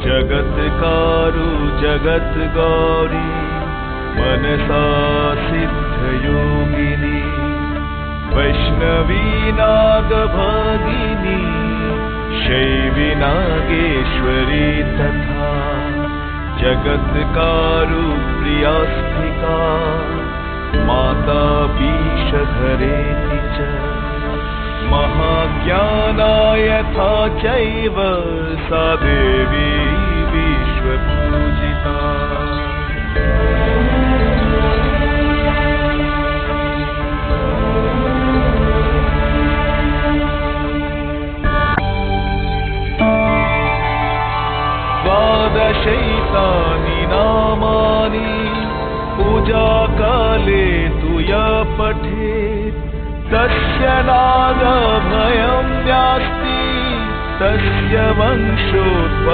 जगत्कारु जगद्गौरी मनसा सिद्धयोगिनी वैष्णवी नागभगिनी शैवी नागेश्वरी तथा जगत्कारु प्रियास्तिका माता विषधरेति च महाज्ञाना यथा चैव सा देवी विश्वपूजिता। द्वादशैतानि नामानि पूजाकाले तु यः पठेत् तस्य नागभयं नास्ति तस्य वंशोत्पत्तिः